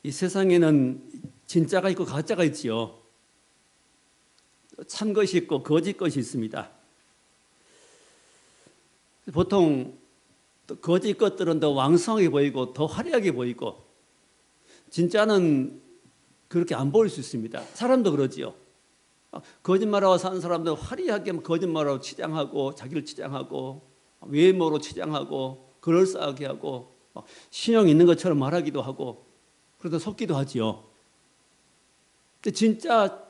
이 세상에는 진짜가 있고 가짜가 있지요. 참 것이 있고 거짓 것이 있습니다. 보통 거짓 것들은 더 왕성하게 보이고 더 화려하게 보이고 진짜는 그렇게 안 보일 수 있습니다. 사람도 그러지요. 거짓말하고 사는 사람들 화려하게 거짓말하고 치장하고 자기를 치장하고 외모로 치장하고 그럴싸하게 하고 신용 있는 것처럼 말하기도 하고 그러다 속기도 하지요. 근데 진짜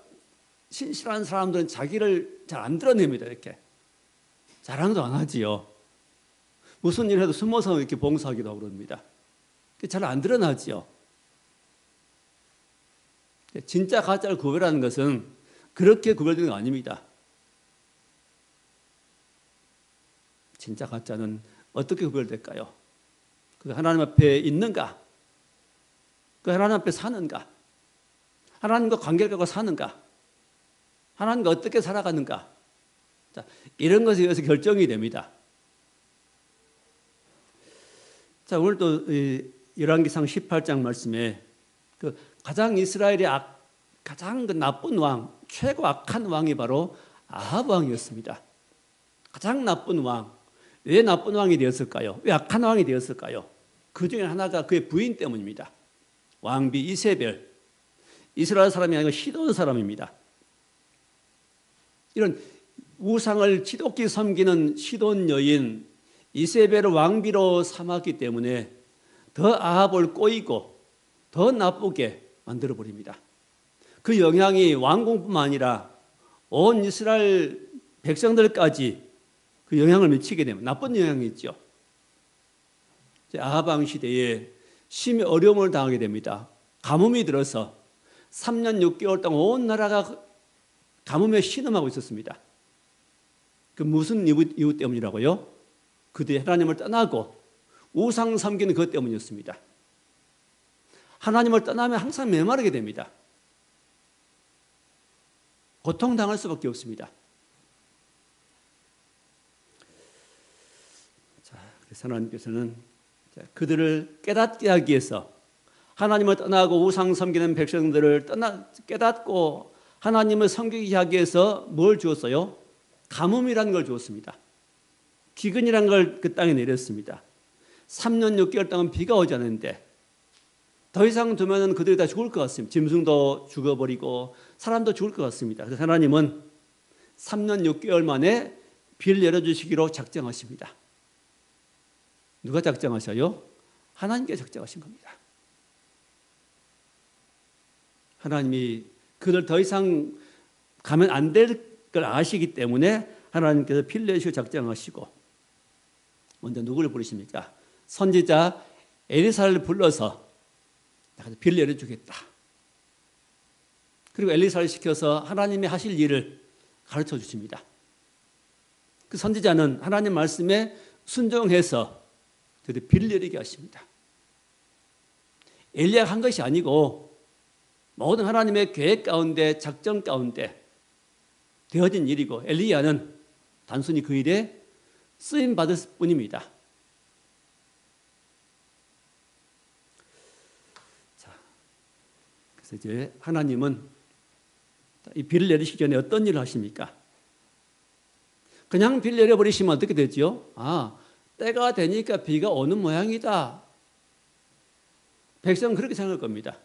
신실한 사람들은 자기를 잘 안 드러냅니다. 이렇게 자랑도 안 하지요. 무슨 일 해도 숨어서 이렇게 봉사하기도 하고 그럽니다. 잘 안 드러나지요. 진짜 가짜를 구별하는 것은 그렇게 구별되는 거 아닙니다. 진짜 가짜는 어떻게 구별될까요? 그 하나님 앞에 있는가? 그 하나님 앞에 사는가? 하나님과 관계를 갖고 사는가? 하나님과 어떻게 살아가는가? 자, 이런 것에 의해서 결정이 됩니다. 자, 오늘도 열왕기상 18장 말씀에 그 가장 이스라엘의 가장 나쁜 왕, 최고 악한 왕이 바로 아합 왕이었습니다. 가장 나쁜 왕. 왜 나쁜 왕이 되었을까요? 왜 악한 왕이 되었을까요? 그 중에 하나가 그의 부인 때문입니다. 왕비 이세벨. 이스라엘 사람이 아니고 시돈 사람입니다. 이런 우상을 지독히 섬기는 시돈 여인 이세벨을 왕비로 삼았기 때문에 더 아합을 꼬이고 더 나쁘게 만들어버립니다. 그 영향이 왕궁뿐만 아니라 온 이스라엘 백성들까지 그 영향을 미치게 되면 나쁜 영향이 있죠. 아합 왕 시대에 심히 어려움을 당하게 됩니다. 가뭄이 들어서 3년 6개월 동안 온 나라가 가뭄에 신음하고 있었습니다. 그 무슨 이유 때문이라고요? 그들이 하나님을 떠나고 우상 섬기는 것 때문이었습니다. 하나님을 떠나면 항상 메마르게 됩니다. 고통당할 수밖에 없습니다. 자, 그래서 하나님께서는 그들을 깨닫게 하기 위해서 하나님을 떠나고 우상 섬기는 백성들을 깨닫고 하나님을 섬기게 하기 위해서 뭘 주었어요? 가뭄이라는 걸 주었습니다. 기근이라는 걸 그 땅에 내렸습니다. 3년 6개월 동안 비가 오지 않았는데 더 이상 두면 그들이 다 죽을 것 같습니다. 짐승도 죽어버리고 사람도 죽을 것 같습니다. 그래서 하나님은 3년 6개월 만에 비를 내려주시기로 작정하십니다. 누가 작정하셔요? 하나님께 작정하신 겁니다. 하나님이 그들 더 이상 가면 안 될 걸 아시기 때문에 하나님께서 비를 내주시고 작정하시고 먼저 누구를 부르십니까? 선지자 엘리사를 불러서 비를 내려주겠다. 그리고 엘리사를 시켜서 하나님이 하실 일을 가르쳐 주십니다. 그 선지자는 하나님 말씀에 순종해서 비를 내리게 하십니다. 엘리야가 한 것이 아니고 모든 하나님의 계획 가운데 작전 가운데 되어진 일이고 엘리야는 단순히 그 일에 쓰임 받을 뿐입니다. 자, 그래서 이제 하나님은 이 비를 내리시기 전에 어떤 일을 하십니까? 그냥 비를 내려버리시면 어떻게 되죠? 때가 되니까 비가 오는 모양이다. 백성은 그렇게 생각할 겁니다.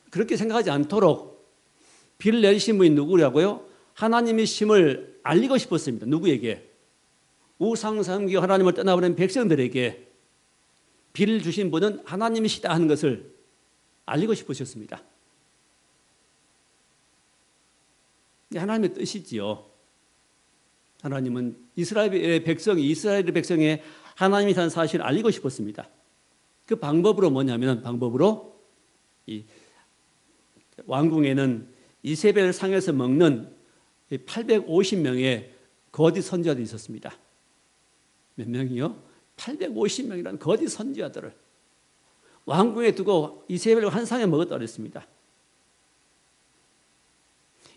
그렇게 생각하지 않도록 비를 내리신 분이 누구라고요? 하나님의 심을 알리고 싶었습니다. 누구에게? 우상 섬기고 하나님을 떠나버린 백성들에게 비를 주신 분은 하나님이시다 하는 것을 알리고 싶으셨습니다. 하나님의 뜻이지요. 하나님은 이스라엘의 백성의 하나님이라는 사실을 알리고 싶었습니다. 그 방법으로 뭐냐면 이 왕궁에는 이세벨 상에서 먹는 850명의 거짓 선지자들이 있었습니다. 몇 명이요? 850명이라는 거짓 선지자들을 왕궁에 두고 이세벨과 한 상에 먹었다고 그랬습니다.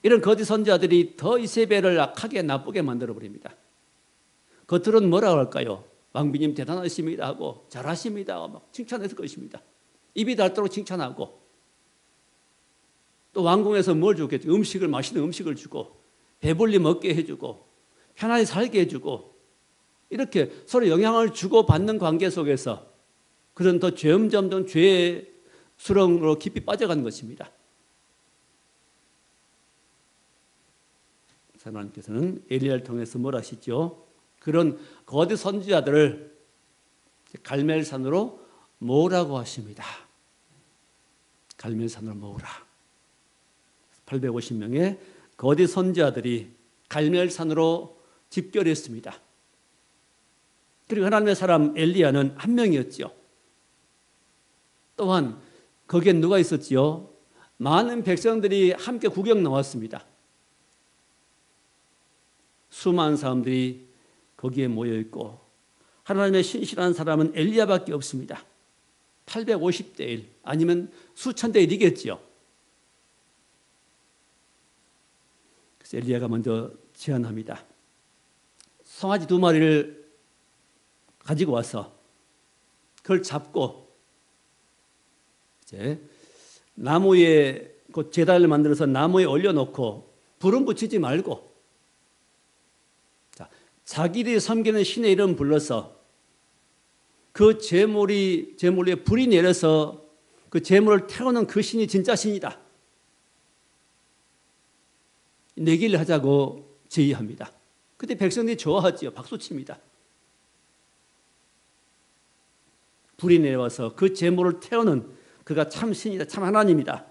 이런 거짓 선지자들이 더 이세벨을 악하게 나쁘게 만들어버립니다. 겉으로는 뭐라고 할까요? 왕비님 대단하십니다 하고 잘하십니다 하고 막 칭찬했을 것입니다. 입이 닳도록 칭찬하고, 또 왕궁에서 뭘 주겠죠? 음식을, 맛있는 음식을 주고, 배불리 먹게 해주고, 편안히 살게 해주고, 이렇게 서로 영향을 주고받는 관계 속에서 그런 더 점점 죄의 수렁으로 깊이 빠져가는 것입니다. 하나님께서는 엘리야를 통해서 뭘 하시죠? 그런 거짓 선지자들을 갈멜산으로 모으라고 하십니다. 갈멜산으로 모으라. 850명의 거짓 선지자들이 갈멜산으로 집결했습니다. 그리고 하나님의 사람 엘리야는 한 명이었죠. 또한 거기에 누가 있었지요? 많은 백성들이 함께 구경 나왔습니다. 수많은 사람들이 거기에 모여 있고 하나님의 신실한 사람은 엘리야밖에 없습니다. 850대 1 아니면 수천 대 1이겠지요. 그래서 엘리야가 먼저 제안합니다. 송아지 2마리를 가지고 와서 그걸 잡고 이제 나무에 그 제단을 만들어서 나무에 올려놓고 불은 붙이지 말고 자기들이 섬기는 신의 이름 불러서 그 제물 위에 불이 내려서 그 제물을 태우는 그 신이 진짜 신이다. 내기를 하자고 제의합니다. 그때 백성들이 좋아하지요. 박수칩니다. 불이 내려와서 그 제물을 태우는 그가 참 신이다. 참 하나님이다.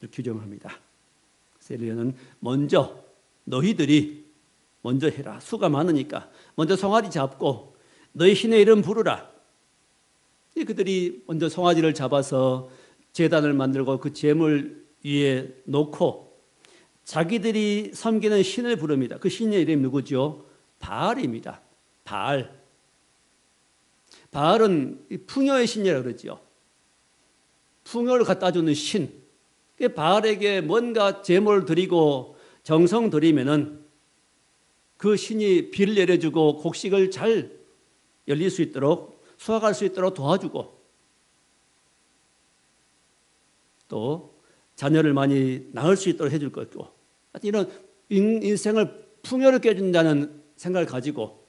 이렇게 규정합니다. 엘리야는 먼저 너희들이 먼저 해라. 수가 많으니까 먼저 송아지 잡고 너희 신의 이름 부르라. 그들이 먼저 송아지를 잡아서 제단을 만들고 그 제물 위에 놓고 자기들이 섬기는 신을 부릅니다. 그 신의 이름이 누구죠? 바알입니다. 바알. 바알은 풍요의 신이라고 그러죠. 풍요를 갖다 주는 신. 바알에게 뭔가 제물을 드리고 정성 드리면은 그 신이 비를 내려주고 곡식을 잘 열릴 수 있도록 수확할 수 있도록 도와주고 또 자녀를 많이 낳을 수 있도록 해줄 것이고 이런 인생을 풍요롭게 해준다는 생각을 가지고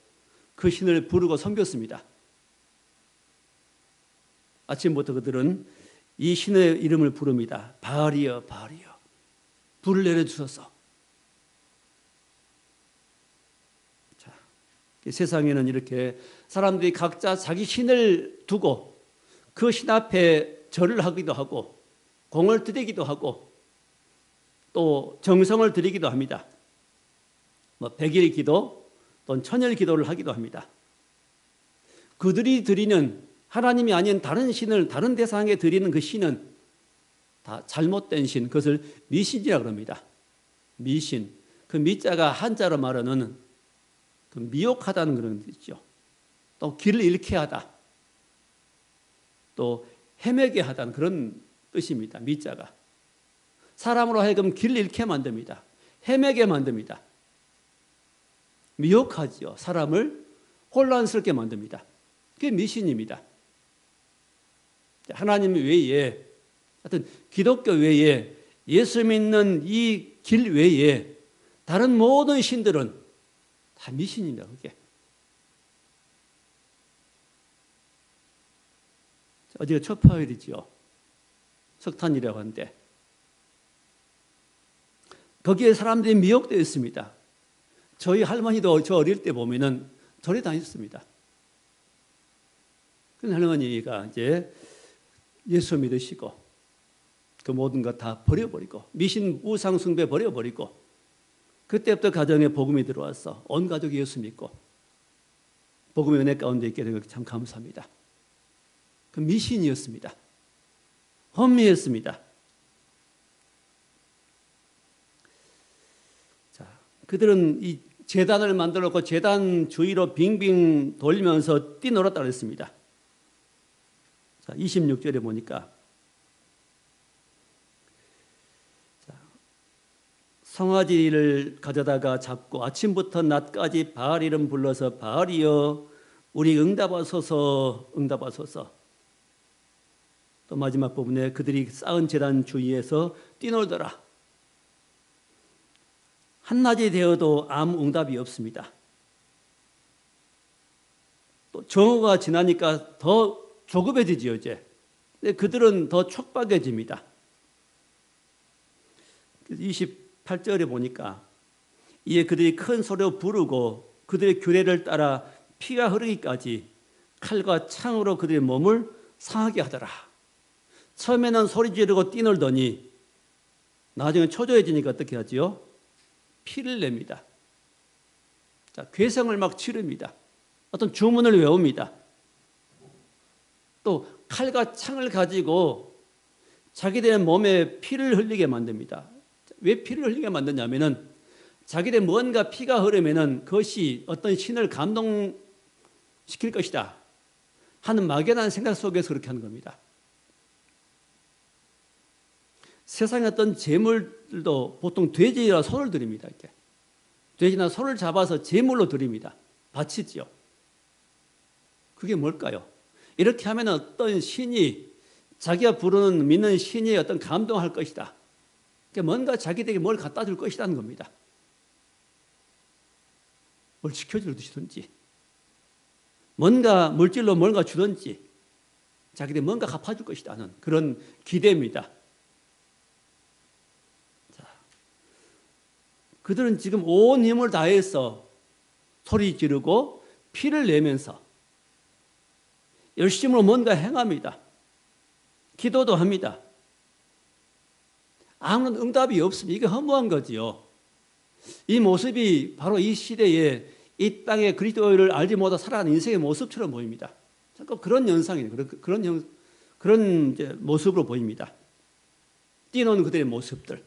그 신을 부르고 섬겼습니다. 아침부터 그들은 이 신의 이름을 부릅니다. 바알이여 바알이여 불을 내려주소서. 자, 세상에는 이렇게 사람들이 각자 자기 신을 두고 그 신 앞에 절을 하기도 하고 공을 들이기도 하고 또 정성을 들이기도 합니다. 백일 기도 또는 천일 기도를 하기도 합니다. 그들이 드리는 하나님이 아닌 다른 신을 다른 대상에 드리는 그 신은 다 잘못된 신, 그것을 미신이라고 합니다. 미신, 그 미자가 한자로 말하는 그 미혹하다는 그런 뜻이죠. 또 길을 잃게 하다, 또 헤매게 하다는 그런 뜻입니다. 미자가 사람으로 하여금 길을 잃게 만듭니다. 헤매게 만듭니다. 미혹하지요. 사람을 혼란스럽게 만듭니다. 그게 미신입니다. 하나님 외에, 하여튼 기독교 외에, 예수 믿는 이 길 외에 다른 모든 신들은 다 미신입니다. 그게. 어디가 초파일이지요. 석탄이라고 하는데 거기에 사람들이 미혹되어 있습니다. 저희 할머니도 저 어릴 때 보면은 절에 다녔습니다. 그 할머니가 이제 예수 믿으시고 그 모든 것 다 버려버리고 미신 우상 숭배 버려버리고 그때부터 가정에 복음이 들어와서 온 가족이 예수 믿고 복음의 은혜 가운데 있게 되고 참 감사합니다. 그 미신이었습니다. 혼미했습니다. 자, 그들은 이 제단을 만들어 놓고 제단 주위로 빙빙 돌면서 뛰놀았다고 했습니다. 자, 26절에 보니까 송아지를 가져다가 잡고 아침부터 낮까지 바알 이름 불러서 바알이여 우리 응답하소서 응답하소서. 또 마지막 부분에 그들이 쌓은 제단 주위에서 뛰놀더라. 한낮이 되어도 아무 응답이 없습니다. 또 정오가 지나니까 더 조급해지지요, 이제. 근데 그들은 더 촉박해집니다. 28절에 보니까 이에 그들이 큰 소리로 부르고 그들의 규례를 따라 피가 흐르기까지 칼과 창으로 그들의 몸을 상하게 하더라. 처음에는 소리 지르고 뛰놀더니 나중에 초조해지니까 어떻게 하지요? 피를 냅니다. 자, 괴성을 막 치릅니다. 어떤 주문을 외웁니다. 또 칼과 창을 가지고 자기들의 몸에 피를 흘리게 만듭니다. 왜 피를 흘리게 만드냐면은 자기들 뭔가 피가 흐르면은 그것이 어떤 신을 감동시킬 것이다 하는 막연한 생각 속에서 그렇게 하는 겁니다. 세상의 어떤 제물들도 보통 돼지나 소를 드립니다. 이렇게. 돼지나 소를 잡아서 제물로 드립니다. 바치지요. 그게 뭘까요? 이렇게 하면 어떤 신이 자기가 부르는 믿는 신이 어떤 감동할 것이다. 그러니까 뭔가 자기들에게 뭘 갖다 줄 것이라는 겁니다. 뭘 지켜주든지 뭔가 물질로 뭔가 주든지 자기들이 뭔가 갚아줄 것이라는 그런 기대입니다. 자, 그들은 지금 온 힘을 다해서 소리 지르고 피를 내면서 열심으로 뭔가 행합니다. 기도도 합니다. 아무런 응답이 없으면 이게 허무한 거지요. 이 모습이 바로 이 시대에 이 땅에 그리스도를 알지 못하고 살아가는 인생의 모습처럼 보입니다. 자꾸 그런 현상이에요. 그런 이제 모습으로 보입니다. 뛰노는 그들의 모습들.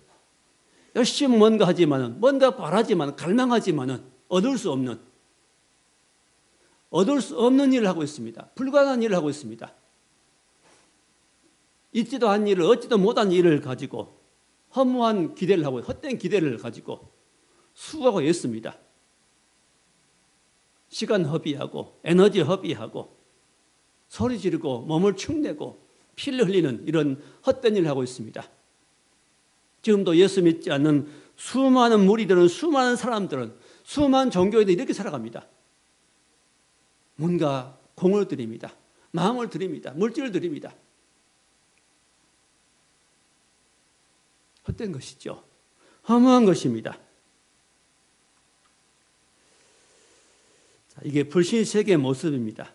열심히 뭔가 하지만은, 뭔가 바라지만, 갈망하지만은 얻을 수 없는 일을 하고 있습니다. 불가능한 일을 하고 있습니다. 있지도 않은 일을, 얻지도 못한 일을 가지고 허무한 기대를 하고, 헛된 기대를 가지고 수고하고 있습니다. 시간 허비하고, 에너지 허비하고, 소리 지르고, 몸을 축내고, 피를 흘리는 이런 헛된 일을 하고 있습니다. 지금도 예수 믿지 않는 수많은 무리들은, 수많은 사람들은, 수많은 종교인들이 이렇게 살아갑니다. 뭔가 공을 드립니다. 마음을 드립니다. 물질을 드립니다. 헛된 것이죠. 허무한 것입니다. 자, 이게 불신 세계의 모습입니다.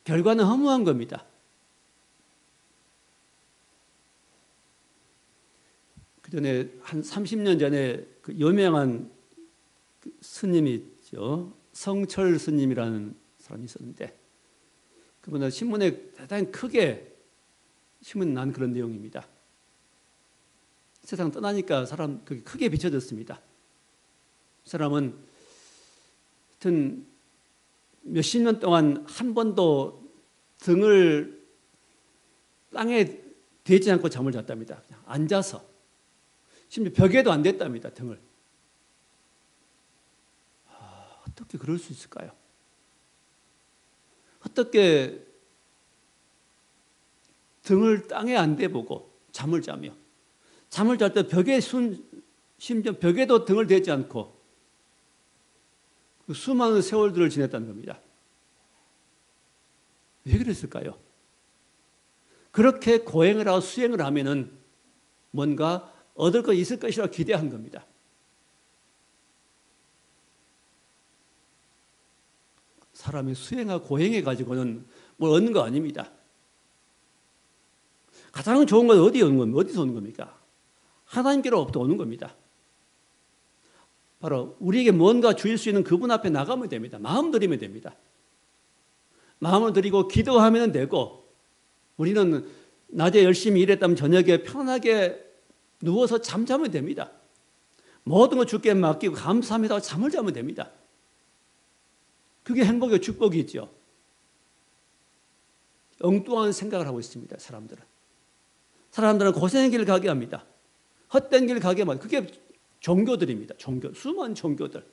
결과는 허무한 겁니다. 그 전에 한 30년 전에 그 유명한 그 스님이 있죠. 성철 스님이라는 사람이 있었는데 그분은 신문에 대단히 크게 신문 난 그런 내용입니다. 세상 떠나니까 사람 그게 크게 비춰졌습니다. 사람은 하여튼 몇십 년 동안 한 번도 등을 땅에 대지 않고 잠을 잤답니다. 그냥 앉아서. 심지어 벽에도 안 댔답니다. 등을. 어떻게 그럴 수 있을까요? 어떻게 등을 땅에 안 대보고 잠을 자며 잠을 잘 때 심지어 벽에도 등을 대지 않고 수많은 세월들을 지냈다는 겁니다. 왜 그랬을까요? 그렇게 고행을 하고 수행을 하면은 뭔가 얻을 거 있을 것이라고 기대한 겁니다. 사람이 수행하고 고행해 가지고는 뭘 얻는 거 아닙니다. 가장 좋은 건 어디서 오는 겁니까? 하나님께로부터 오는 겁니다. 바로 우리에게 뭔가 주실 수 있는 그분 앞에 나가면 됩니다. 마음 드리면 됩니다. 마음을 드리고 기도하면 되고 우리는 낮에 열심히 일했다면 저녁에 편하게 누워서 잠자면 됩니다. 모든 걸 주께 맡기고 감사합니다 잠을 자면 됩니다. 그게 행복이고 축복이죠. 엉뚱한 생각을 하고 있습니다. 사람들은 고생의 길을 가게 합니다. 헛된 길을 가게 합니다. 그게 종교들입니다. 수많은 종교들.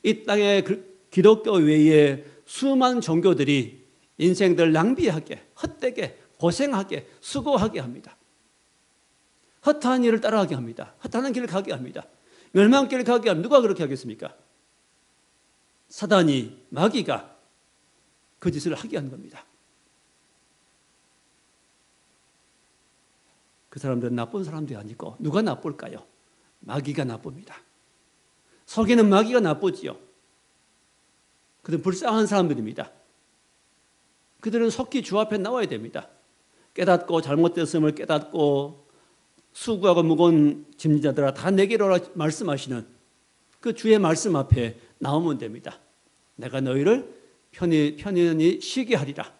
이 땅에 기독교 외에 수많은 종교들이 인생들 낭비하게, 헛되게, 고생하게, 수고하게 합니다. 허탄 일을 따라하게 합니다. 허탄한 길을 가게 합니다. 멸망길을 가게 합니다. 누가 그렇게 하겠습니까? 사단이, 마귀가 그 짓을 하게 한 겁니다. 그 사람들은 나쁜 사람들이 아니고 누가 나쁠까요? 마귀가 나쁩니다. 속에는 마귀가 나쁘지요. 그들은 불쌍한 사람들입니다. 그들은 속히 주 앞에 나와야 됩니다. 깨닫고 잘못됐음을 깨닫고 수고하고 무거운 짐자들아 다 내게로 오라 말씀하시는 그 주의 말씀 앞에 나오면 됩니다. 내가 너희를 편히 쉬게 하리라.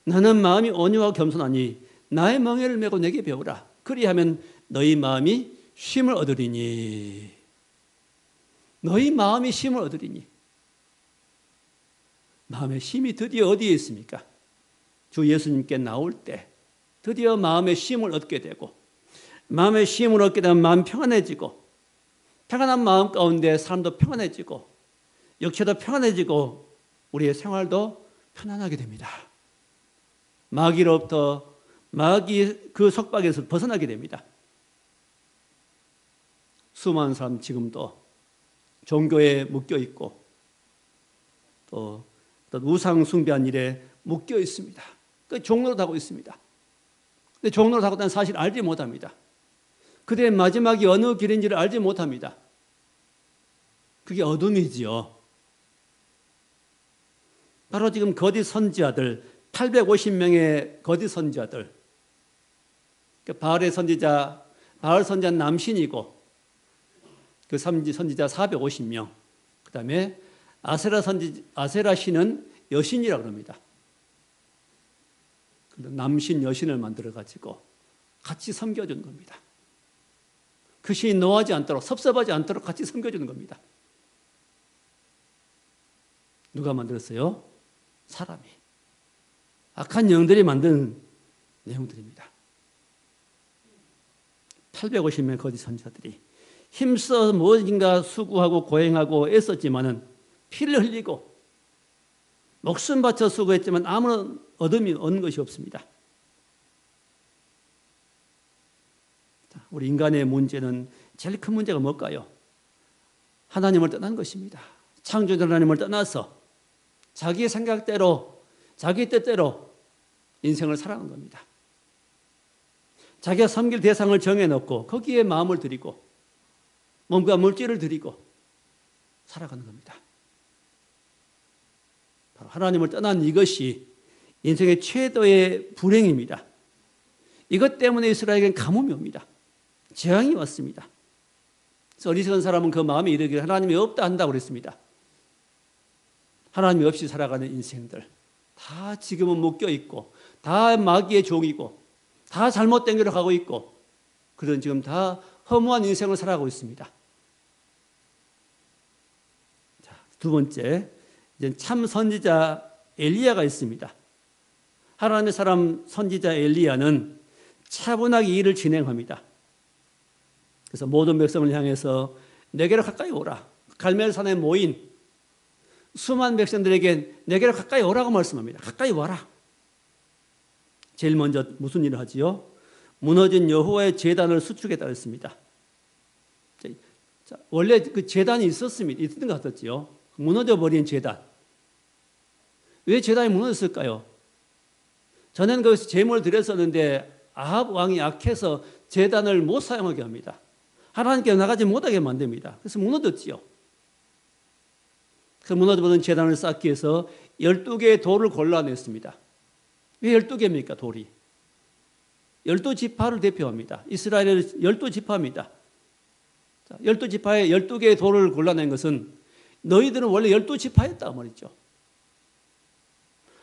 나는 마음이 온유하고 겸손하니 나의 멍에를 메고 내게 배우라. 그리하면 너희 마음이 쉼을 얻으리니. 너희 마음이 쉼을 얻으리니. 마음의 쉼이 드디어 어디에 있습니까? 주 예수님께 나올 때 드디어 마음의 쉼을 얻게 되고, 마음의 쉼을 얻게 되면 마음 평안해지고, 평안한 마음 가운데 사람도 평안해지고, 육체도 평안해지고, 우리의 생활도 편안하게 됩니다. 마귀로부터, 마귀 그 속박에서 벗어나게 됩니다. 수많은 사람 지금도 종교에 묶여 있고 또 우상 숭배한 일에 묶여 있습니다. 그 종로를 하고 있습니다. 근데 종로를 하고 있다는 사실을 알지 못합니다. 그들의 마지막이 어느 길인지를 알지 못합니다. 그게 어둠이지요. 바로 지금 거짓 선지자들, 850명의 거짓 선지자들, 바알의 선지자, 바알 선지자 남신이고 그 선지자 450명, 그 다음에 아세라 신은 여신이라고 합니다. 남신 여신을 만들어가지고 같이 섬겨주는 겁니다. 그 신이 노하지 않도록, 섭섭하지 않도록 같이 섬겨주는 겁니다. 누가 만들었어요? 사람이. 악한 영들이 만든 내용들입니다. 850명의 거짓 선지자들이 힘써 무엇인가 수고하고 고행하고 애썼지만은 피를 흘리고 목숨 바쳐 수고했지만 아무런 얻음이 얻는 것이 없습니다. 우리 인간의 문제는 제일 큰 문제가 뭘까요? 하나님을 떠난 것입니다. 창조자 하나님을 떠나서 자기의 생각대로, 자기 뜻대로 인생을 살아가는 겁니다. 자기가 섬길 대상을 정해놓고 거기에 마음을 들이고 몸과 물질을 들이고 살아가는 겁니다. 바로 하나님을 떠난 이것이 인생의 최도의 불행입니다. 이것 때문에 이스라엘에게는 가뭄이 옵니다. 재앙이 왔습니다. 그래서 어리석은 사람은 그 마음에 이르기를 하나님이 없다 한다고 그랬습니다. 하나님이 없이 살아가는 인생들 다 지금은 묶여있고 다 마귀의 종이고 다 잘못된 길로 가고 있고 그들은 지금 다 허무한 인생을 살아가고 있습니다. 자, 두 번째, 이제 참 선지자 엘리야가 있습니다. 하나님의 사람 선지자 엘리야는 차분하게 일을 진행합니다. 그래서 모든 백성을 향해서 내게로 가까이 오라. 갈멜산에 모인 수많은 백성들에게 내게로 가까이 오라고 말씀합니다. 가까이 와라. 제일 먼저 무슨 일을 하지요? 무너진 여호와의 제단을 수축했다 했습니다. 자, 원래 그 제단이 있었습니다. 있던 것 같았지요. 무너져버린 제단. 왜 제단이 무너졌을까요? 전에는 거기서 제물을 드렸었는데 아합 왕이 악해서 제단을 못 사용하게 합니다. 하나님께 나가지 못하게 만듭니다. 그래서 무너졌지요. 그 무너져버린 제단을 쌓기 위해서 12개의 돌을 골라냈습니다. 왜 12개입니까? 돌이 12지파를 대표합니다. 이스라엘의 12지파입니다. 12지파에 12개의 돌을 골라낸 것은 너희들은 원래 12지파였다 말이죠.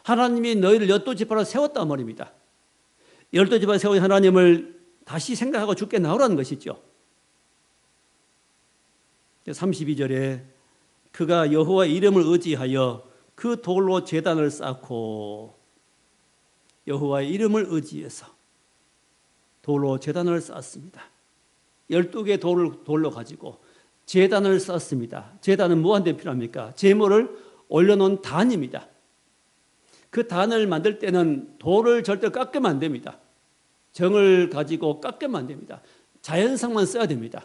하나님이 너희를 12지파로 세웠다 말입니다. 12지파에 세운 하나님을 다시 생각하고 주께 나오라는 것이죠. 32절에 그가 여호와의 이름을 의지하여 그 돌로 제단을 쌓고, 여호와의 이름을 의지해서 돌로 제단을 쌓았습니다. 12개 돌로 가지고 제단을 쌓았습니다. 제단은 무한대 필요합니까? 제물을 올려놓은 단입니다. 그 단을 만들 때는 돌을 절대 깎으면 안 됩니다. 정을 가지고 깎으면 안 됩니다. 자연상만 써야 됩니다.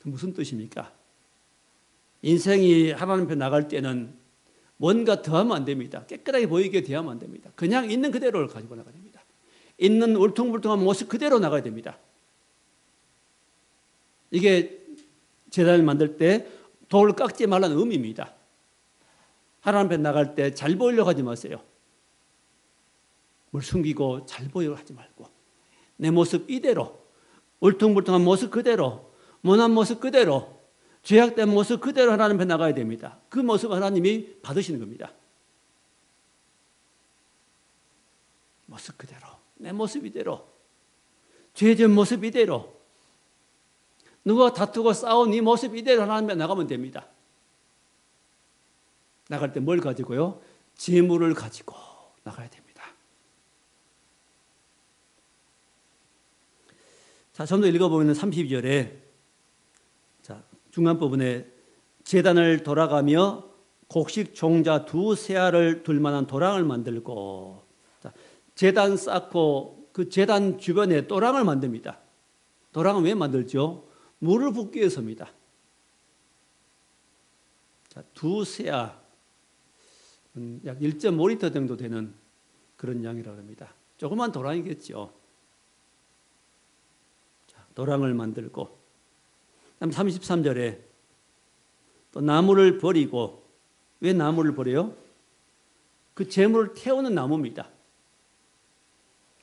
무슨 뜻입니까? 인생이 하나님 앞에 나갈 때는 뭔가 더하면 안 됩니다. 깨끗하게 보이게 대하면 안 됩니다. 그냥 있는 그대로를 가지고 나가야 됩니다. 있는 울퉁불퉁한 모습 그대로 나가야 됩니다. 이게 제단을 만들 때 돌을 깎지 말라는 의미입니다. 하나님 앞에 나갈 때 잘 보이려고 하지 마세요. 뭘 숨기고 잘 보이려고 하지 말고 내 모습 이대로, 울퉁불퉁한 모습 그대로, 모난 모습 그대로, 죄악된 모습 그대로 하나님 앞에 나가야 됩니다. 그 모습 하나님이 받으시는 겁니다. 모습 그대로, 내 모습 이대로, 죄진 모습 이대로, 누가 다투고 싸운 이 모습 이대로 하나님 앞에 나가면 됩니다. 나갈 때 뭘 가지고요? 재물을 가지고 나가야 됩니다. 자, 좀 더 읽어보면 32절에 자, 중간 부분에 제단을 돌아가며 곡식 종자 2세알을 둘 만한 도랑을 만들고, 자, 제단 쌓고 그 제단 주변에 도랑을 만듭니다. 도랑은 왜 만들죠? 물을 붓기 위해서입니다. 자, 2세알, 약 1.5리터 정도 되는 그런 양이라고 합니다. 조그만 도랑이겠죠. 자, 도랑을 만들고, 그다음 33절에 또 나무를 버리고, 왜 나무를 버려요? 그 재물을 태우는 나무입니다.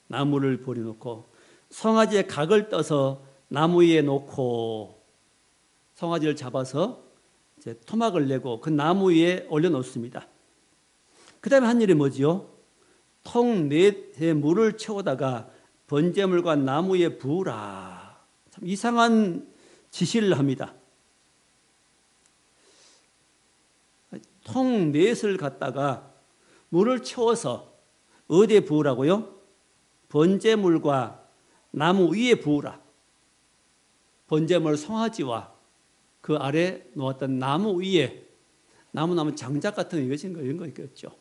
나무를 버려놓고 송아지의 각을 떠서 나무 위에 놓고, 송아지를 잡아서 이제 토막을 내고 그 나무 위에 올려놓습니다. 그 다음에 한 일이 뭐지요? 통 4에 물을 채우다가 번제물과 나무 위에 부으라. 참 이상한 지시를 합니다. 통 4을 갖다가 물을 채워서 어디에 부으라고요? 번제물과 나무 위에 부으라. 번제물 송아지와 그 아래 놓았던 나무 위에, 나무 장작 같은 이런 거 있겠죠.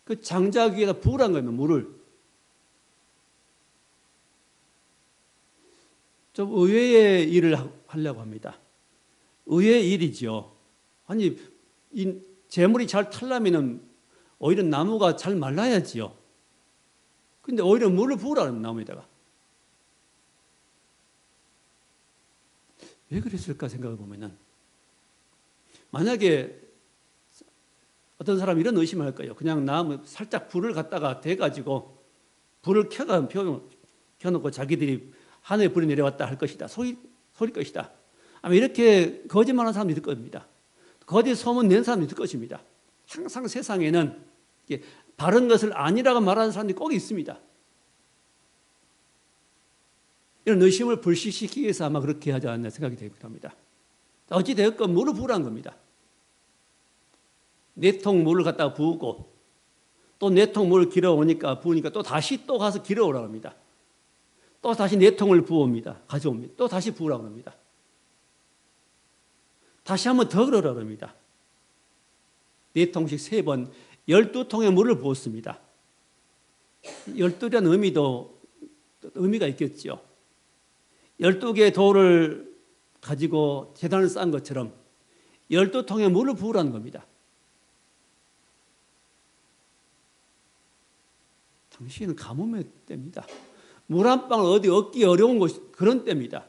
그 장작 위에다 부으란 거예요, 물을. 좀 의외의 일을 하려고 합니다. 의외의 일이죠. 아니, 이 재물이 잘 타려면 오히려 나무가 잘 말라야지요. 근데 오히려 물을 부으라는 나무에다가. 왜 그랬을까 생각해 보면은, 만약에 어떤 사람이 이런 의심을 할 거예요. 그냥 나무 살짝 불을 갖다가 대가지고 불을 켜놓고 자기들이 하늘에 불이 내려왔다 할 것이다. 소리 것이다. 아마 이렇게 거짓말하는 사람이 있을 겁니다. 거짓 소문 낸 사람이 있을 것입니다. 항상 세상에는 바른 것을 아니라고 말하는 사람들이 꼭 있습니다. 이런 의심을 불식시키기 위해서 아마 그렇게 하지 않나 생각이 됩니다. 어찌되었건 물을 부으라는 겁니다. 4통 물을 갖다가 부으고 또 4통 물을 길어오니까 부으니까 또 다시 또 가서 길어오라고 합니다. 또 다시 4통을 부어옵니다. 가져옵니다. 또 다시 부으라고 합니다. 다시 한번 더 그러라고 합니다. 4통씩 3번 12통의 물을 부었습니다. 12라는 의미가 있겠죠. 12개의 돌을 가지고 제단을 쌓은 것처럼 12통의 물을 부으라는 겁니다. 당신은 가뭄의 때입니다. 물 한 방울 어디 얻기 어려운 그런 때입니다.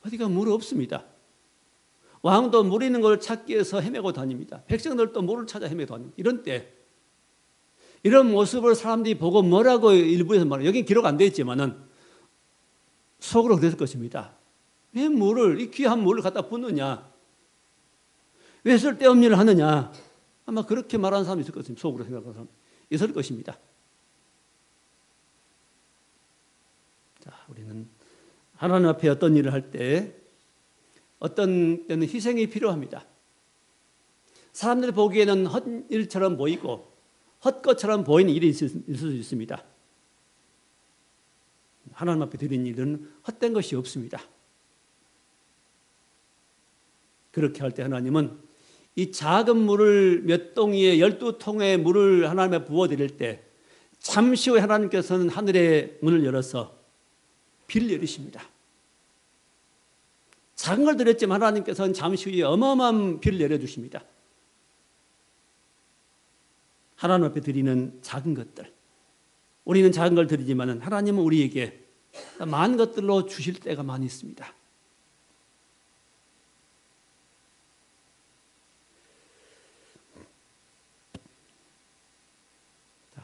어디가 물이 없습니다. 왕도 물 있는 걸 찾기 위해서 헤매고 다닙니다. 백성들도 물을 찾아 헤매고 다닙니다. 이런 때, 이런 모습을 사람들이 보고 뭐라고 일부에서 말해요. 여기 기록 안 되어 있지만은 속으로 그랬을 것입니다. 왜 이 귀한 물을 갖다 붓느냐? 왜 쓸데없는 일을 하느냐? 아마 그렇게 말하는 사람이 있을 것입니다. 속으로 생각하는 사람 있을 것입니다. 자, 우리는 하나님 앞에 어떤 일을 할 때, 어떤 때는 희생이 필요합니다. 사람들 보기에는 헛일처럼 보이고 헛것처럼 보이는 일이 있을 수 있습니다. 하나님 앞에 드린 일은 헛된 것이 없습니다. 그렇게 할 때 하나님은 이 작은 물을 몇 동이에 12통의 물을 하나님에 부어드릴 때 잠시 후에 하나님께서는 하늘의 문을 열어서 비를 내리십니다. 작은 걸 드렸지만 하나님께서는 잠시 후에 어마어마한 비를 내려주십니다. 하나님 앞에 드리는 작은 것들. 우리는 작은 걸 드리지만 하나님은 우리에게 많은 것들로 주실 때가 많이 있습니다.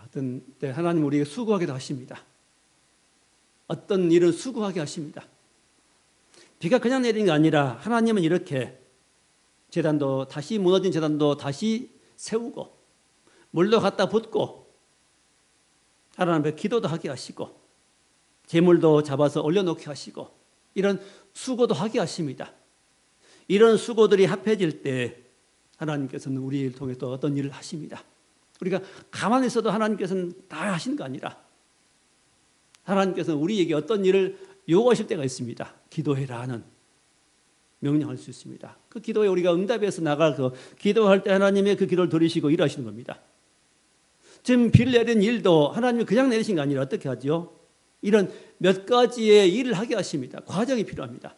어떤 때 하나님은 우리에게 수고하기도 하십니다. 어떤 일은 수고하게 하십니다. 비가 그냥 내리는 게 아니라 하나님은 이렇게 제단도 다시 무너진 제단도 다시 세우고 물도 갖다 붓고 하나님 앞에 기도도 하게 하시고 재물도 잡아서 올려놓게 하시고 이런 수고도 하게 하십니다. 이런 수고들이 합해질 때 하나님께서는 우리를 통해 또 어떤 일을 하십니다. 우리가 가만히 있어도 하나님께서는 다 하시는 거 아니라 하나님께서는 우리에게 어떤 일을 요구하실 때가 있습니다. 기도해라 하는 명령할 수 있습니다. 그 기도에 우리가 응답해서 나가서 기도할 때 하나님의 그 기도를 들으시고 일하시는 겁니다. 지금 비를 내린 일도 하나님이 그냥 내리신 게 아니라 어떻게 하죠? 이런 몇 가지의 일을 하게 하십니다. 과정이 필요합니다.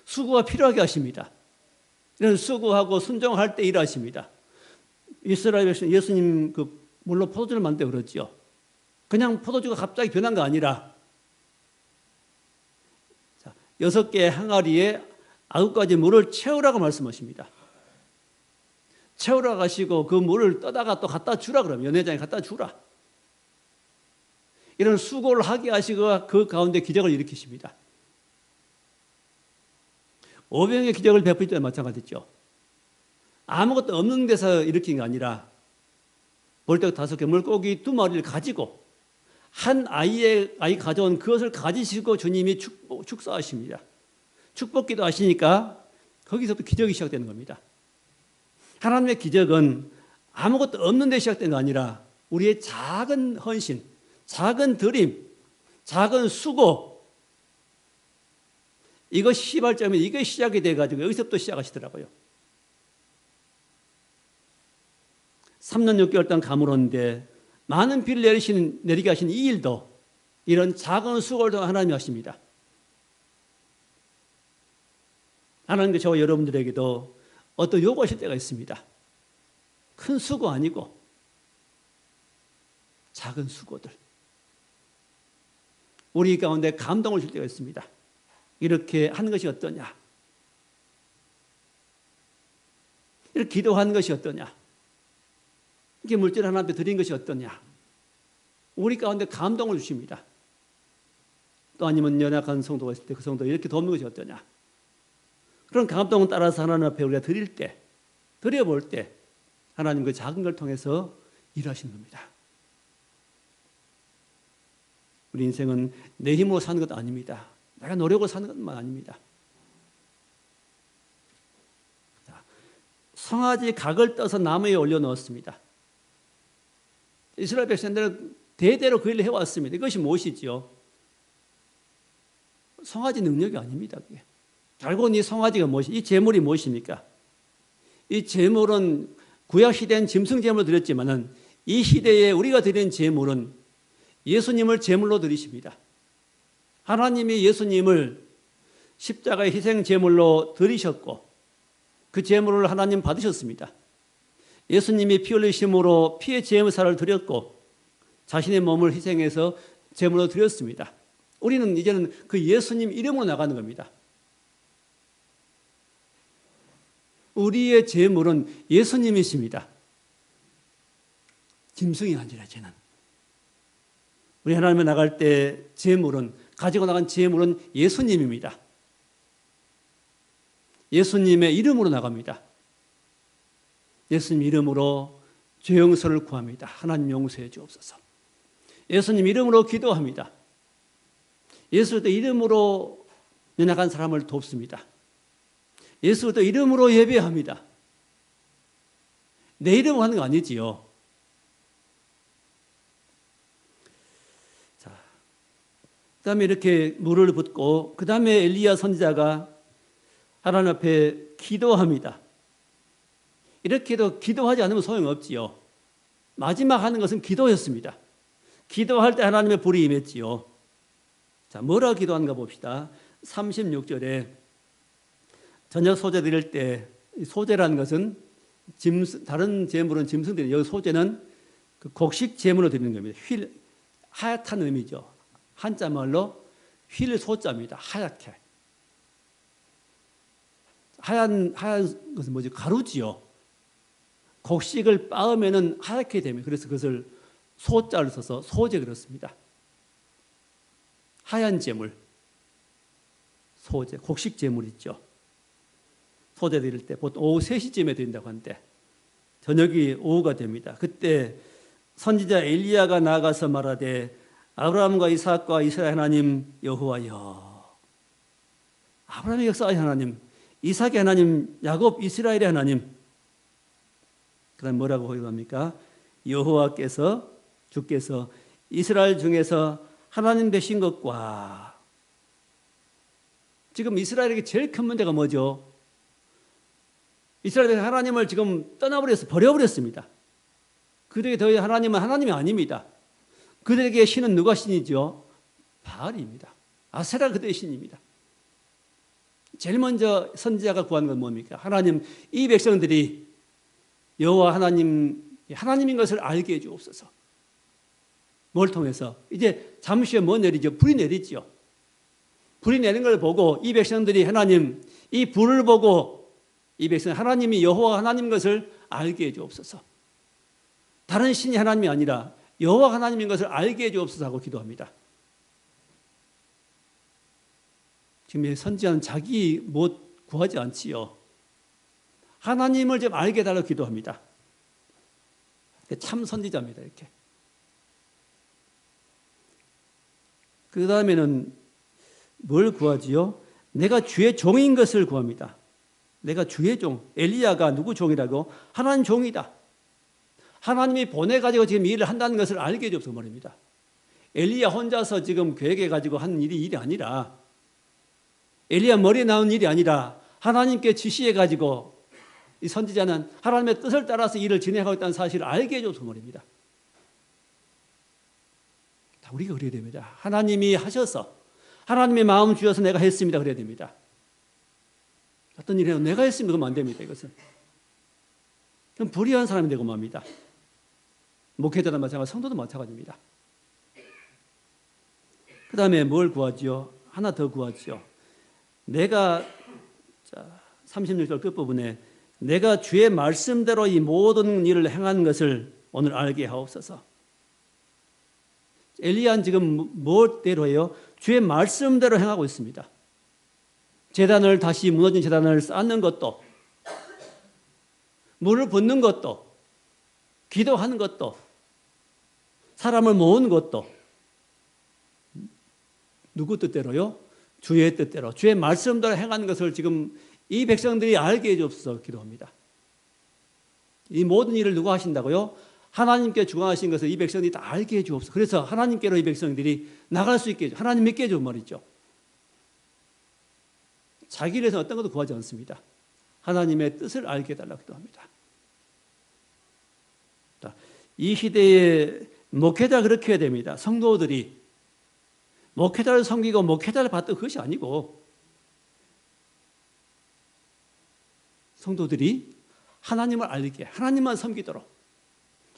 수고가 필요하게 하십니다. 이런 수고하고 순종할 때 일하십니다. 이스라엘 백성 예수님 그 물로 포도주를 만들 때 그렇죠. 그냥 포도주가 갑자기 변한 거 아니라 6개의 항아리에 9가지 물을 채우라고 말씀하십니다. 채우라 가시고 그 물을 떠다가 또 갖다 주라 그러면 연회장에 갖다 주라. 이런 수고를 하게 하시고 그 가운데 기적을 일으키십니다. 오병의 기적을 베풀 때도 마찬가지죠. 아무것도 없는 데서 일으킨 게 아니라 볼떡 5개 물고기 2마리를 가지고 한 아이 가져온 그것을 가지시고 주님이 축사하십니다. 축복기도 하시니까 거기서부터 기적이 시작되는 겁니다. 하나님의 기적은 아무것도 없는 데 시작된 거 아니라 우리의 작은 헌신, 작은 드림, 작은 수고 이것이 시발점이 이게 시작이 돼가지고 여기서부터 시작하시더라고요. 3년 6개월 동안 가물었는데 많은 비를 내리게 하신 이 일도 이런 작은 수고를 하나님이 하십니다. 하나님께 저와 여러분들에게도 어떤 요구하실 때가 있습니다. 큰 수고 아니고 작은 수고들. 우리 가운데 감동을 줄 때가 있습니다. 이렇게 하는 것이 어떠냐? 이렇게 기도하는 것이 어떠냐? 이렇게 물질 하나 앞에 드린 것이 어떠냐? 우리 가운데 감동을 주십니다. 또 아니면 연약한 성도가 있을 때 그 성도 이렇게 돕는 것이 어떠냐? 그런 감동을 따라서 하나님 앞에 우리가 드릴 때, 드려볼 때 하나님 그 작은 걸 통해서 일하시는 겁니다. 우리 인생은 내 힘으로 사는 것 아닙니다. 내가 노력을 사는 것만 아닙니다. 송아지 각을 떠서 나무 위에 올려놓았습니다. 이스라엘 백성들은 대대로 그 일을 해왔습니다. 이것이 무엇이지요? 송아지 능력이 아닙니다. 그게. 결국은 이 송아지가 무엇이, 이 제물이 무엇입니까? 이 제물은 구약 시대엔 짐승 제물을 드렸지만은 이 시대에 우리가 드리는 제물은 예수님을 제물로 드리십니다. 하나님이 예수님을 십자가의 희생 제물로 드리셨고 그 제물을 하나님 받으셨습니다. 예수님이 피 흘리심으로 피의 제물사를 드렸고 자신의 몸을 희생해서 제물로 드렸습니다. 우리는 이제는 그 예수님 이름으로 나가는 겁니다. 우리의 제물은 예수님이십니다. 짐승이 아니라 쟤는. 우리 하나님에 나갈 때 제물은, 가지고 나간 제물은 예수님입니다. 예수님의 이름으로 나갑니다. 예수님 이름으로 죄 용서를 구합니다. 하나님 용서해 주옵소서. 예수님 이름으로 기도합니다. 예수 이름으로 연약한 사람을 돕습니다. 예수 이름으로 예배합니다. 내 이름으로 하는 거 아니지요. 자, 그 다음에 이렇게 물을 붓고 그 다음에 엘리야 선지자가 하나님 앞에 기도합니다. 이렇게 해도 기도하지 않으면 소용없지요. 마지막 하는 것은 기도였습니다. 기도할 때 하나님의 불이 임했지요. 자, 뭐라고 기도하는가 봅시다. 36절에 저녁 소제 드릴 때, 소제라는 것은 다른 제물은 짐승들이, 여기 소제는 그 곡식 제물로 드리는 겁니다. 하얗다는 의미죠. 한자 말로 휠 소자입니다. 하얗게. 하얀 것은 뭐지? 가루지요. 곡식을 빻으면은 하얗게 됩니다. 그래서 그것을 소자를 써서 소제 그렇습니다. 하얀 제물, 소제, 곡식 제물 있죠. 소제 드릴 때 보통 오후 3시쯤에 드린다고 하는데 저녁이 오후가 됩니다. 그때 선지자 엘리야가 나가서 말하되 아브라함과 이삭과 이스라엘 하나님 여호와여, 아브라함의 역사의 하나님, 이삭의 하나님, 야곱 이스라엘의 하나님. 그다음 뭐라고 호입합니까? 여호와께서, 주께서 이스라엘 중에서 하나님 되신 것과, 지금 이스라엘에게 제일 큰 문제가 뭐죠? 이스라엘에서 하나님을 지금 버려버렸습니다. 그들에게 더 이상 하나님은 하나님이 아닙니다. 그들에게 신은 누가 신이죠? 바알입니다. 아세라 그들의 신입니다. 제일 먼저 선지자가 구하는 건 뭡니까? 하나님, 이 백성들이 여호와 하나님인 것을 알게 해 주옵소서. 뭘 통해서? 이제 잠시 후에 뭐 내리죠? 불이 내리죠. 불이 내린 걸 보고 이 백성들이 하나님, 이 불을 보고 이 백성 하나님이 여호와 하나님인 것을 알게 해 주옵소서. 다른 신이 하나님이 아니라 여호와 하나님인 것을 알게 해 주옵소서 하고 기도합니다. 지금 선지자는 자기 못 구하지 않지요. 하나님을 좀 알게 해달라고 기도합니다. 참 선지자입니다. 이렇게. 그 다음에는 뭘 구하지요? 내가 주의 종인 것을 구합니다. 내가 주의 종. 엘리야가 누구 종이라고? 하나님 종이다. 하나님이 보내가지고 지금 일을 한다는 것을 알게 해줘서 말입니다. 엘리야 혼자서 지금 계획해가지고 하는 일이 아니라, 엘리야 머리에 나온 일이 아니라 하나님께 지시해가지고 이 선지자는 하나님의 뜻을 따라서 일을 진행하고 있다는 사실을 알게 해줘서 말입니다. 다 우리가 그래야 됩니다. 하나님이 하셔서, 하나님의 마음 주셔서 내가 했습니다. 그래야 됩니다. 어떤 일을 해도 내가 했습니다. 그러면 안 됩니다. 이것은. 그럼 불의한 사람이 되고 맙니다. 목회자도 마찬가지, 성도도 마찬가지입니다. 그 다음에 뭘 구하지요? 하나 더 구하지요. 내가 36절 끝부분에 내가 주의 말씀대로 이 모든 일을 행한 것을 오늘 알게 하옵소서. 엘리야는 지금 뭐대로 해요? 주의 말씀대로 행하고 있습니다. 제단을 다시 무너진 제단을 쌓는 것도, 물을 붓는 것도, 기도하는 것도, 사람을 모으는 것도 누구 뜻대로요? 주의 뜻대로, 주의 말씀대로 행하는 것을 지금 이 백성들이 알게 해주옵소서 기도합니다. 이 모든 일을 누가 하신다고요? 하나님께 주관하신 것을 이 백성들이 다 알게 해주옵소서. 그래서 하나님께로 이 백성들이 나갈 수 있게 해줘. 하나님 믿게 해줘 말이죠. 자기를 위해서 어떤 것도 구하지 않습니다. 하나님의 뜻을 알게 해달라고 기도합니다. 이 시대에 목회자 그렇게 해야 됩니다. 성도들이 목회자를 섬기고 목회자를 받던 그것이 아니고 성도들이 하나님을 알게, 하나님만 섬기도록,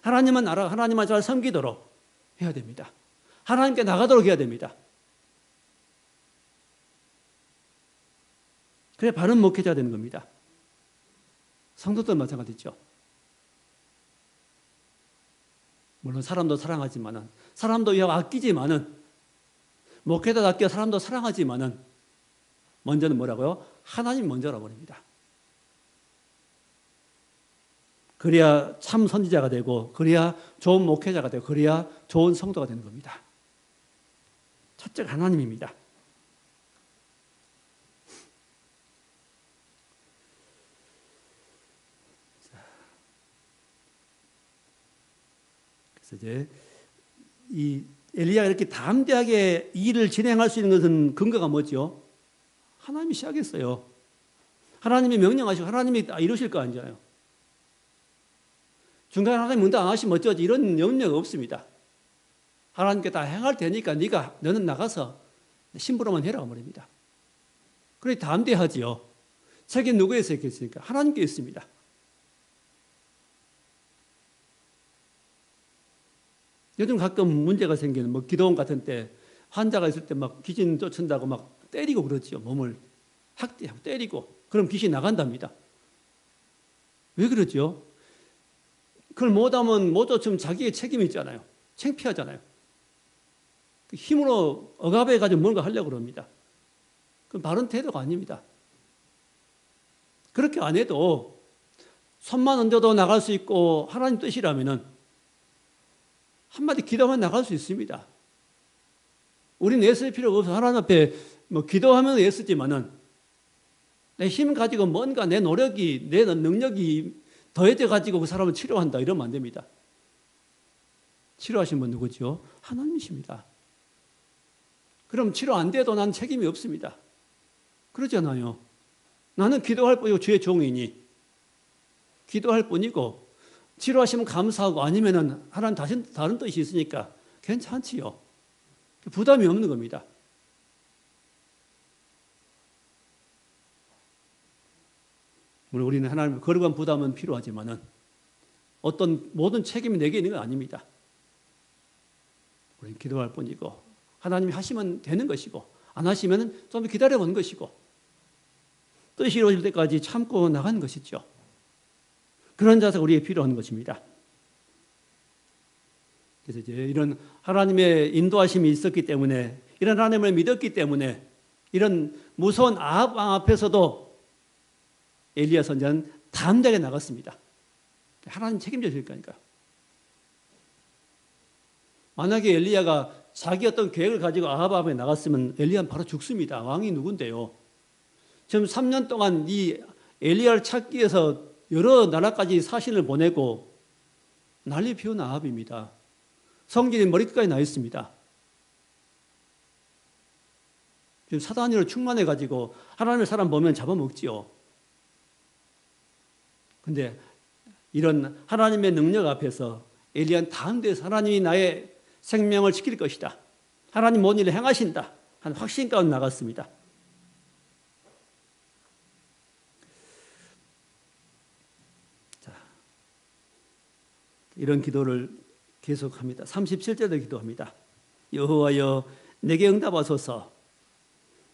하나님만 알아, 하나님만 잘 섬기도록 해야 됩니다. 하나님께 나가도록 해야 됩니다. 그래 바른 목회자가 되는 겁니다. 성도들 마찬가지죠. 물론 사람도 사랑하지만은, 사람도 아끼지만은, 목회자도 아껴 사람도 사랑하지만은 먼저는 뭐라고요? 하나님 먼저라고 버립니다. 그래야 참 선지자가 되고, 그래야 좋은 목회자가 되고, 그래야 좋은 성도가 되는 겁니다. 첫째가 하나님입니다. 그래서 이제 이 엘리야가 이렇게 담대하게 일을 진행할 수 있는 것은 근거가 뭐죠? 하나님이 시작했어요. 하나님이 명령하시고 하나님이 다 이루실 거 아니잖아요. 중간에 하나님 응답 안 하시면 어쩌지 이런 염려가 없습니다. 하나님께 다 행할 테니까 너는 나가서 심부름만 해라 말입니다. 그래 담대하지요. 책임 누구에서 있겠습니까? 하나님께 있습니다. 요즘 가끔 문제가 생기는 뭐 기도원 같은 때 환자가 있을 때 막 귀신 쫓는다고 막 때리고 그러지요. 몸을 학대하고 때리고 그럼 귀신이 나간답니다. 왜 그러죠? 그걸 못하면 못 쫓으면 자기의 책임이 있잖아요. 창피하잖아요. 힘으로 억압해가지고 뭔가 하려고 그럽니다. 그건 바른 태도가 아닙니다. 그렇게 안 해도 손만 얹어도 나갈 수 있고 하나님 뜻이라면은 한마디 기도하면 나갈 수 있습니다. 우리는 애쓸 필요가 없어. 하나님 앞에 뭐 기도하면 애쓰지만은 내 힘 가지고 뭔가 내 노력이, 내 능력이 더해져 가지고 그 사람을 치료한다 이러면 안 됩니다. 치료하신 분 누구죠? 하나님이십니다. 그럼 치료 안 돼도 난 책임이 없습니다. 그러잖아요. 나는 기도할 뿐이고 주의 종이니 기도할 뿐이고 치료하시면 감사하고 아니면은 하나님 다른 뜻이 있으니까 괜찮지요. 부담이 없는 겁니다. 우리는 하나님 거룩한 부담은 필요하지만은 어떤 모든 책임이 내게 있는 건 아닙니다. 우리는 기도할 뿐이고 하나님이 하시면 되는 것이고 안 하시면 좀 기다려보는 것이고 뜻이 이루어질 때까지 참고 나가는 것이죠. 그런 자세가 우리에게 필요한 것입니다. 그래서 이제 이런 하나님의 인도하심이 있었기 때문에 이런 하나님을 믿었기 때문에 이런 무서운 아합 왕 앞에서도 엘리야 선지자는 담대하게 나갔습니다. 하나님 책임져 줄 거니까. 만약에 엘리야가 자기 어떤 계획을 가지고 아합 앞에 나갔으면 엘리야는 바로 죽습니다. 왕이 누군데요? 지금 3년 동안 이 엘리야를 찾기 위해서 여러 나라까지 사신을 보내고 난리 피운 아합입니다. 성질이 머리끝까지 나 있습니다. 지금 사단으로 충만해가지고 하나님의 사람 보면 잡아먹지요. 근데 이런 하나님의 능력 앞에서 엘리야는 담대해서 하나님이 나의 생명을 지킬 것이다. 하나님 모든 일을 행하신다. 한 확신 가운데 나갔습니다. 자, 이런 기도를 계속합니다. 37절도 기도합니다. 여호와여 내게 응답하소서.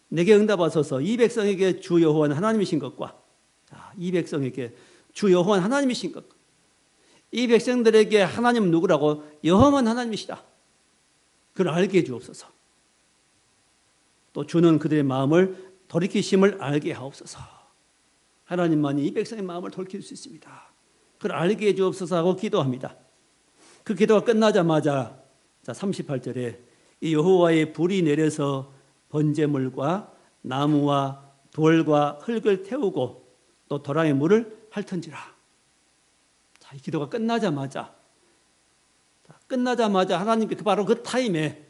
내게 응답하소서. 이 백성에게 주 여호와는 하나님이신 것과 이 백성에게 주 여호와는 하나님이신 것. 이 백성들에게 하나님은 누구라고? 여호와는 하나님이시다. 그걸 알게 해 주옵소서. 또 주는 그들의 마음을 돌이키심을 알게 하옵소서. 하나님만이 이 백성의 마음을 돌이킬 수 있습니다. 그걸 알게 해 주옵소서 하고 기도합니다. 그 기도가 끝나자마자 38절에 이 여호와의 불이 내려서 번제물과 나무와 돌과 흙을 태우고 또 도랑의 물을 핥은지라. 자, 이 기도가 끝나자마자 하나님께 바로 그 타임에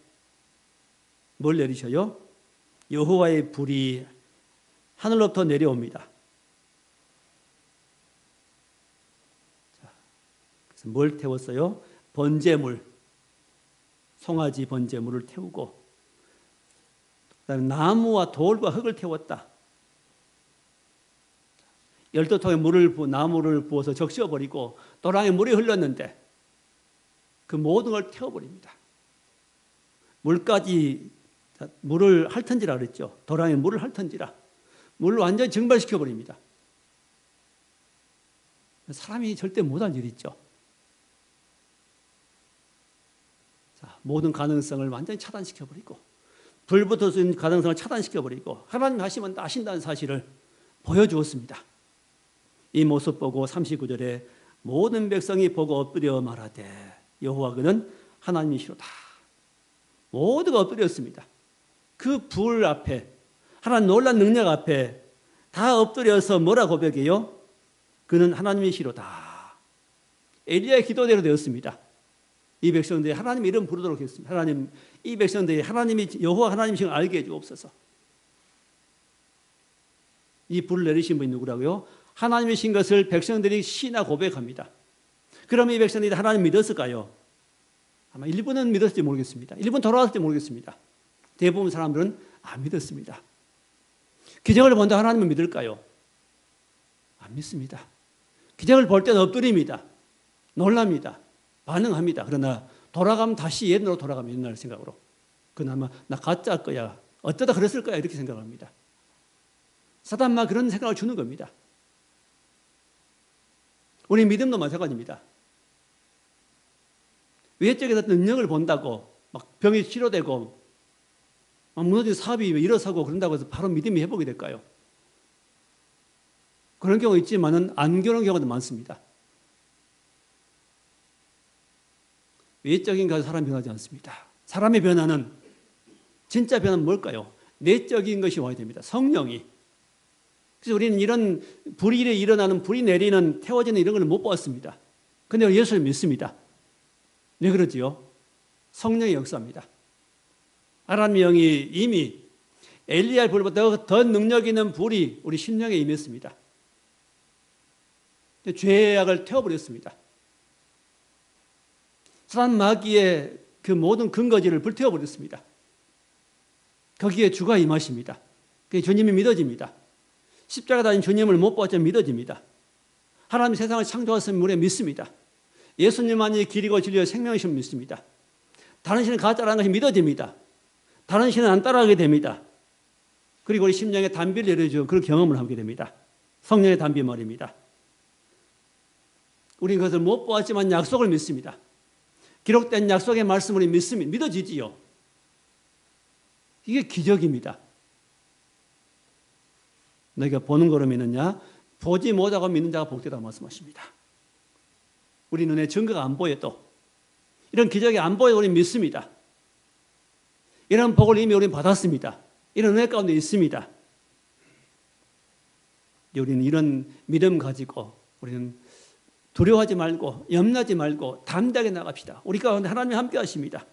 뭘 내리셔요? 여호와의 불이 하늘로부터 내려옵니다. 자, 그래서 뭘 태웠어요? 번제물, 송아지 번제물을 태우고 그다음에 나무와 돌과 흙을 태웠다. 12통에 나무를 부어서 적셔버리고 도랑에 물이 흘렀는데 그 모든 걸 태워버립니다. 물을 핥은지라 그랬죠. 도랑에 물을 핥은지라. 물을 완전히 증발시켜버립니다. 사람이 절대 못할 일이 있죠. 자, 모든 가능성을 완전히 차단시켜버리고 불부터 수 있는 가능성을 차단시켜버리고 하나님 하시면 다 하신다는 사실을 보여주었습니다. 이 모습 보고 39절에 모든 백성이 보고 엎드려 말하되 여호와 그는 하나님이시로다. 모두가 엎드렸습니다. 그 불 앞에 하나님 놀란 능력 앞에 다 엎드려서 뭐라 고백해요? 그는 하나님이시로다. 엘리야의 기도대로 되었습니다. 이 백성들이 하나님 이름 부르도록 했습니다. 하나님, 이 백성들이 하나님이 여호와 하나님이신 걸 알게 해주옵소서. 이 불을 내리신 분이 누구라고요? 하나님이신 것을 백성들이 시나 고백합니다. 그러면 이 백성들이 하나님 믿었을까요? 아마 일부는 믿었을지 모르겠습니다. 일부는 돌아왔을지 모르겠습니다. 대부분 사람들은 안 믿었습니다. 기적을 본다 하나님은 믿을까요? 안 믿습니다. 기적을 볼 때는 엎드립니다. 놀랍니다. 반응합니다. 그러나 돌아가면 다시 옛날로 돌아가면 옛날 생각으로. 그나마 나 가짜일 거야. 어쩌다 그랬을 거야. 이렇게 생각합니다. 사단만 그런 생각을 주는 겁니다. 우리 믿음도 마찬가지입니다. 외적인 어떤 능력을 본다고 막 병이 치료되고 막 무너진 사업이 일어서고 그런다고 해서 바로 믿음이 회복이 될까요? 그런 경우 있지만은 안 그런 경우도 많습니다. 외적인 것으로 사람이 변하지 않습니다. 사람의 변화는 진짜 변화는 뭘까요? 내적인 것이 와야 됩니다. 성령이. 그래서 우리는 이런 불이 일어나는, 불이 내리는, 태워지는 이런 걸 못 보았습니다. 그런데 예수를 믿습니다. 왜 그러지요? 성령의 역사입니다. 하나님의 영이 이미 엘리야의 불보다 더 능력 있는 불이 우리 심령에 임했습니다. 죄악을 태워버렸습니다. 사단 마귀의 그 모든 근거지를 불태워버렸습니다. 거기에 주가 임하십니다. 그게 주님이 믿어집니다. 십자가 달린 주님을 못 보았지만 믿어집니다. 하나님이 세상을 창조하셨음을 우리가 믿습니다. 예수님만이 길이고 진리요 생명이심을 믿습니다. 다른 신은 가짜라는 것이 믿어집니다. 다른 신은 안 따라가게 됩니다. 그리고 우리 심령에 단비를 내려주고 그런 경험을 하게 됩니다. 성령의 단비 말입니다. 우리는 그것을 못 보았지만 약속을 믿습니다. 기록된 약속의 말씀을 믿습니다. 믿어지지요. 이게 기적입니다. 너희가 보는 거로 믿느냐? 보지 못하고 믿는 자가 복되다 말씀하십니다. 우리 눈에 증거가 안 보여도 이런 기적이 안 보여도 우리는 믿습니다. 이런 복을 이미 우리는 받았습니다. 이런 은혜 가운데 있습니다. 우리는 이런 믿음 가지고 우리는 두려워하지 말고 염려하지 말고 담대하게 나갑시다. 우리 가운데 하나님이 함께 하십니다.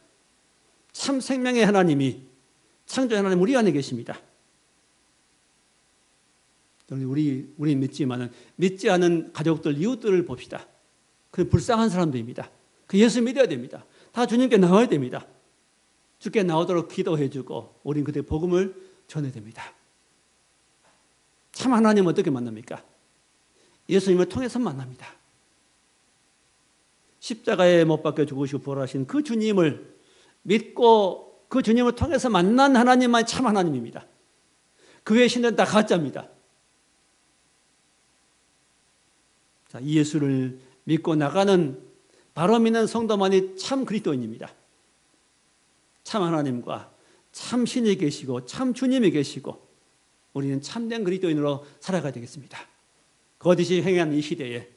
참 생명의 하나님이 창조의 하나님 우리 안에 계십니다. 우리 믿지만은 믿지 않은 가족들, 이웃들을 봅시다. 그 불쌍한 사람들입니다. 그 예수 믿어야 됩니다. 다 주님께 나와야 됩니다. 주께 나오도록 기도해주고 우리는 그때 복음을 전해야 됩니다. 참 하나님 어떻게 만납니까? 예수님을 통해서 만납니다. 십자가에 못 박혀 죽으시고 부활하신 그 주님을 믿고 그 주님을 통해서 만난 하나님만이 참 하나님입니다. 그 외의 신들은 다 가짜입니다. 자, 이 예수를 믿고 나가는 바로 믿는 성도만이 참 그리스도인입니다. 참 하나님과 참 신이 계시고 참 주님이 계시고 우리는 참된 그리스도인으로 살아가야 되겠습니다. 거짓이 행한 이 시대에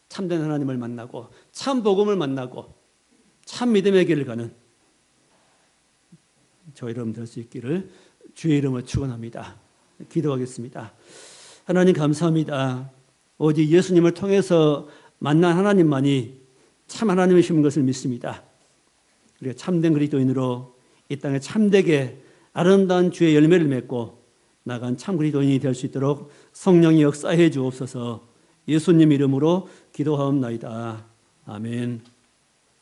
참된 하나님을 만나고 참 복음을 만나고 참 믿음의 길을 가는 저 여러분 될 수 있기를 주의 이름으로 축원합니다. 기도하겠습니다. 하나님 감사합니다. 오직 예수님을 통해서 만난 하나님만이 참 하나님이신 것을 믿습니다. 우리가 참된 그리스도인으로 이 땅에 참되게 아름다운 주의 열매를 맺고 나간 참 그리스도인이 될 수 있도록 성령이 역사해 주옵소서. 예수님 이름으로 기도하옵나이다. 아멘.